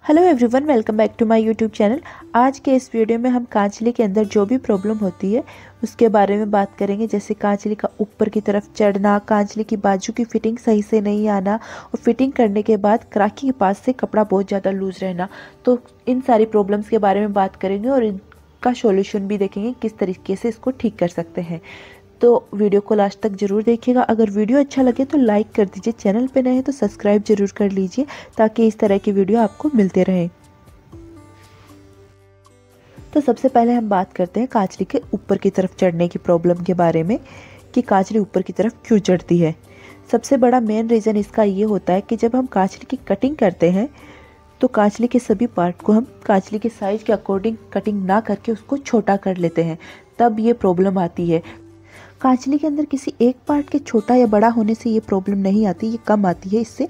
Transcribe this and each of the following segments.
Hello everyone, welcome back to my YouTube channel. आज के इस वीडियो में हम कांचली के अंदर जो भी प्रॉब्लम होती है उसके बारे में बात करेंगे। जैसे कांचली का ऊपर की तरफ चढ़ना, कांचली की बाजू की फिटिंग सही से नहीं आना और फिटिंग करने के बाद कराकी के पास से कपड़ा बहुत ज़्यादा लूज़ रहना। तो इन सारी प्रॉब्लम्स के बारे में बात करेंगे और इनका सॉल्यूशन भी देखेंगे किस तरीके से इसको ठीक कर सकते हैं। तो वीडियो को लास्ट तक ज़रूर देखिएगा। अगर वीडियो अच्छा लगे तो लाइक कर दीजिए, चैनल पे नए हैं तो सब्सक्राइब जरूर कर लीजिए ताकि इस तरह की वीडियो आपको मिलते रहे। तो सबसे पहले हम बात करते हैं कांचली के ऊपर की तरफ चढ़ने की प्रॉब्लम के बारे में कि कांचली ऊपर की तरफ क्यों चढ़ती है। सबसे बड़ा मेन रीज़न इसका ये होता है कि जब हम कांचली की कटिंग करते हैं तो कांचली के सभी पार्ट को हम कांचली के साइज़ के अकॉर्डिंग कटिंग ना करके उसको छोटा कर लेते हैं, तब ये प्रॉब्लम आती है। कांचली के अंदर किसी एक पार्ट के छोटा या बड़ा होने से ये प्रॉब्लम नहीं आती, ये कम आती है। इससे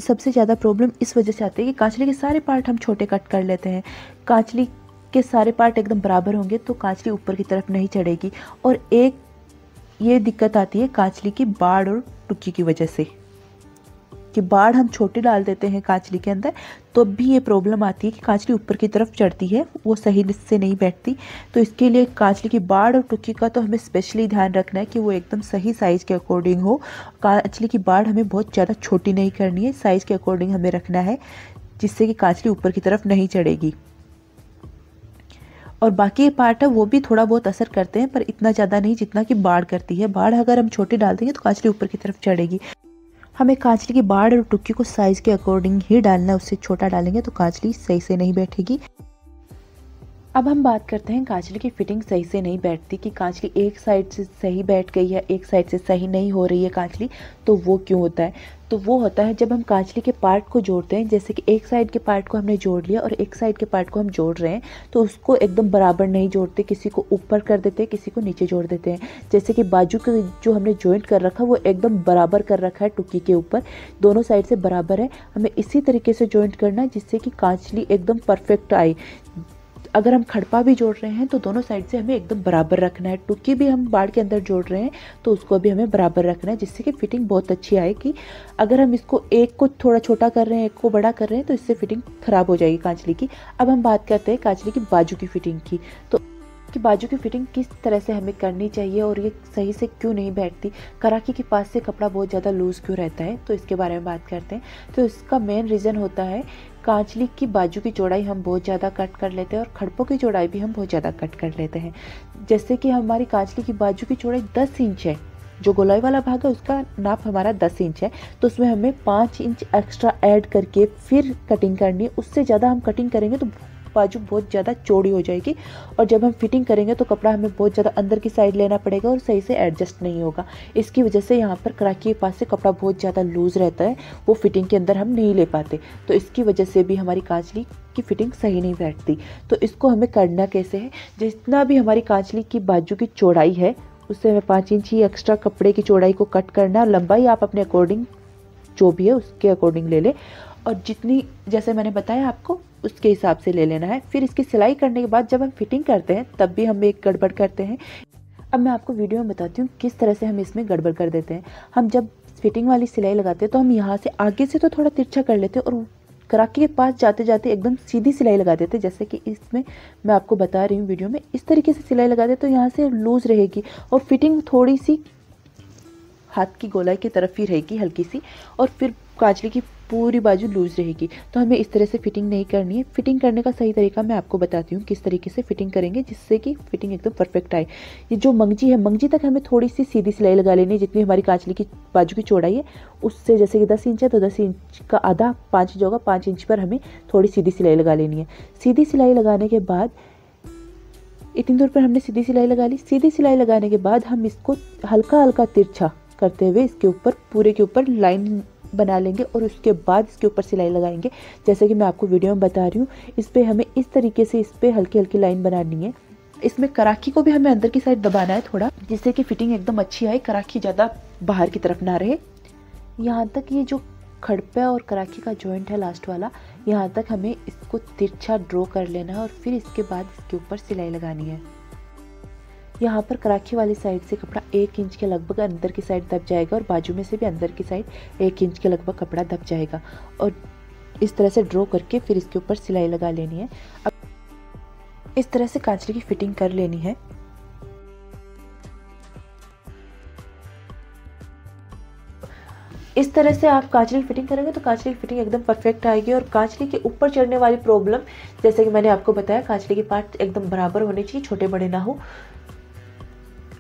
सबसे ज़्यादा प्रॉब्लम इस वजह से आती है कि कांचली के सारे पार्ट हम छोटे कट कर लेते हैं। कांचली के सारे पार्ट एकदम बराबर होंगे तो कांचली ऊपर की तरफ नहीं चढ़ेगी। और एक ये दिक्कत आती है कांचली की बाड़ और टुक्की की वजह से कि बाड़ हम छोटे डाल देते हैं कांचली के अंदर, तो भी ये प्रॉब्लम आती है कि कांचली ऊपर की तरफ चढ़ती है, वो सही से नहीं बैठती। तो इसके लिए कांचली की बाड़ और टुक्की का तो हमें स्पेशली ध्यान रखना है कि वो एकदम सही साइज़ के अकॉर्डिंग हो। कांचली की बाड़ हमें बहुत ज़्यादा छोटी नहीं करनी है, साइज़ के अकॉर्डिंग हमें रखना है जिससे कि कांचली ऊपर की तरफ नहीं चढ़ेगी। और बाकी ये पार्ट है वो भी थोड़ा बहुत असर करते हैं पर इतना ज़्यादा नहीं जितना कि बाड़ करती है। बाड़ अगर हम छोटी डाल देंगे तो कांचली ऊपर की तरफ चढ़ेगी। हमें कांचली की बाड़ और टुक्की को साइज़ के अकॉर्डिंग ही डालना है, उससे छोटा डालेंगे तो कांचली सही से नहीं बैठेगी। अब हम बात करते हैं कांचली की फिटिंग सही से नहीं बैठती कि कांचली एक साइड से सही बैठ गई है, एक साइड से सही नहीं हो रही है कांचली। तो वो क्यों होता है? तो वो होता है जब हम कांचली के पार्ट को जोड़ते हैं, जैसे कि एक साइड के पार्ट को हमने जोड़ लिया और एक साइड के पार्ट को हम जोड़ रहे हैं तो उसको एकदम बराबर नहीं जोड़ते, किसी को ऊपर कर देते हैं, किसी को नीचे जोड़ देते हैं। जैसे कि बाजू के जो हमने जॉइंट कर रखा है वो एकदम बराबर कर रखा है टुक्की के ऊपर, दोनों साइड से बराबर है। हमें इसी तरीके से जॉइंट करना है जिससे कि कांचली एकदम परफेक्ट आए। अगर हम खड़पा भी जोड़ रहे हैं तो दोनों साइड से हमें एकदम बराबर रखना है। टुक्की भी हम बाड़ के अंदर जोड़ रहे हैं तो उसको भी हमें बराबर रखना है जिससे कि फिटिंग बहुत अच्छी आएगी। अगर हम इसको एक को थोड़ा छोटा कर रहे हैं, एक को बड़ा कर रहे हैं तो इससे फिटिंग खराब हो जाएगी कांचली की। अब हम बात करते हैं कांचली की बाजू की फिटिंग की। तो कि बाजू की फिटिंग किस तरह से हमें करनी चाहिए और ये सही से क्यों नहीं बैठती, कराकी के पास से कपड़ा बहुत ज़्यादा लूज़ क्यों रहता है, तो इसके बारे में बात करते हैं। तो इसका मेन रीज़न होता है कांचली की बाजू की चौड़ाई हम बहुत ज़्यादा कट कर लेते हैं और खड़पों की चौड़ाई भी हम बहुत ज़्यादा कट कर लेते हैं। जैसे कि हमारी कांचली की बाजू की चौड़ाई 10 इंच है, जो गोलाई वाला भाग है उसका नाप हमारा 10 इंच है, तो उसमें हमें 5 इंच एक्स्ट्रा ऐड करके फिर कटिंग करनी है। उससे ज़्यादा हम कटिंग करेंगे तो बाजू बहुत ज़्यादा चौड़ी हो जाएगी और जब हम फिटिंग करेंगे तो कपड़ा हमें बहुत ज़्यादा अंदर की साइड लेना पड़ेगा और सही से एडजस्ट नहीं होगा। इसकी वजह से यहाँ पर कराकी के पास से कपड़ा बहुत ज़्यादा लूज़ रहता है, वो फिटिंग के अंदर हम नहीं ले पाते। तो इसकी वजह से भी हमारी कांचली की फिटिंग सही नहीं बैठती। तो इसको हमें करना कैसे है, जितना भी हमारी कांचली की बाजू की चौड़ाई है उससे हमें 5 इंच ही एक्स्ट्रा कपड़े की चौड़ाई को कट करना। लंबाई आप अपने अकॉर्डिंग जो भी है उसके अकॉर्डिंग ले ले और जितनी जैसे मैंने बताया आपको उसके हिसाब से ले लेना है। फिर इसकी सिलाई करने के बाद जब हम फिटिंग करते हैं तब भी हम एक गड़बड़ करते हैं। अब मैं आपको वीडियो में बताती हूँ किस तरह से हम इसमें गड़बड़ कर देते हैं। हम जब फिटिंग वाली सिलाई लगाते हैं तो हम यहाँ से आगे से तो थोड़ा तिरछा कर लेते हैं और कराकी के पास जाते जाते एकदम सीधी सिलाई लगा देते हैं। जैसे कि इसमें मैं आपको बता रही हूँ वीडियो में, इस तरीके से सिलाई लगा देते तो यहाँ से लूज़ रहेगी और फिटिंग थोड़ी सी हाथ की गोलाई की तरफ ही रहेगी हल्की सी, और फिर कांचली की पूरी बाजू लूज रहेगी। तो हमें इस तरह से फिटिंग नहीं करनी है। फिटिंग करने का सही तरीका मैं आपको बताती हूँ किस तरीके से फिटिंग करेंगे जिससे कि फिटिंग एकदम परफेक्ट आए। ये जो मंगजी है, मंगजी तक हमें थोड़ी सी सीधी सिलाई लगा लेनी है। जितनी हमारी कांचली की बाजू की चौड़ाई है उससे, जैसे कि 10 इंच है तो 10 इंच का आधा 5 इंच होगा, 5 इंच पर हमें थोड़ी सीधी सिलाई लगा लेनी है। सीधी सिलाई लगाने के बाद इतनी दूर पर हमने सीधी सिलाई लगा ली। सीधी सिलाई लगाने के बाद हम इसको हल्का हल्का तिरछा करते हुए इसके ऊपर पूरे के ऊपर लाइन बना लेंगे और उसके बाद इसके ऊपर सिलाई लगाएंगे। जैसे कि मैं आपको वीडियो में बता रही हूँ, इस पे हमें इस तरीके से इस पे हल्की हल्की लाइन बनानी है। इसमें कराकी को भी हमें अंदर की साइड दबाना है थोड़ा, जिससे कि फिटिंग एकदम अच्छी आए, कराकी ज़्यादा बाहर की तरफ ना रहे। यहाँ तक ये जो खड़पा और कराकी का जॉइंट है लास्ट वाला, यहाँ तक हमें इसको तिरछा ड्रॉ कर लेना है और फिर इसके बाद इसके ऊपर सिलाई लगानी है। यहाँ पर कराची वाली साइड से कपड़ा 1 इंच के लगभग अंदर की साइड दब जाएगा और बाजू में से भी अंदर की साइड 1 इंच के लगभग कपड़ा दब जाएगा। और इस तरह से ड्रॉ करके फिर इसके ऊपर सिलाई लगा लेनी है। अब इस तरह से कांचली की फिटिंग कर लेनी है। इस तरह से आप कांचली की फिटिंग करेंगे तो कांचली की फिटिंग एकदम परफेक्ट आएगी। और कांचली के ऊपर चढ़ने वाली प्रॉब्लम, जैसे कि मैंने आपको बताया, कांचली के पार्ट एकदम बराबर होने चाहिए, छोटे बड़े ना हो।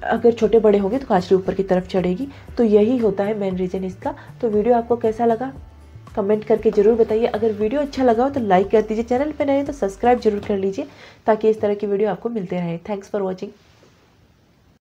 अगर छोटे बड़े होंगे तो कांचली ऊपर की तरफ चढ़ेगी। तो यही होता है मेन रीज़न इसका। तो वीडियो आपको कैसा लगा कमेंट करके ज़रूर बताइए। अगर वीडियो अच्छा लगा हो तो लाइक कर दीजिए, चैनल पे नए तो सब्सक्राइब जरूर कर लीजिए ताकि इस तरह की वीडियो आपको मिलते रहे। Thanks for watching.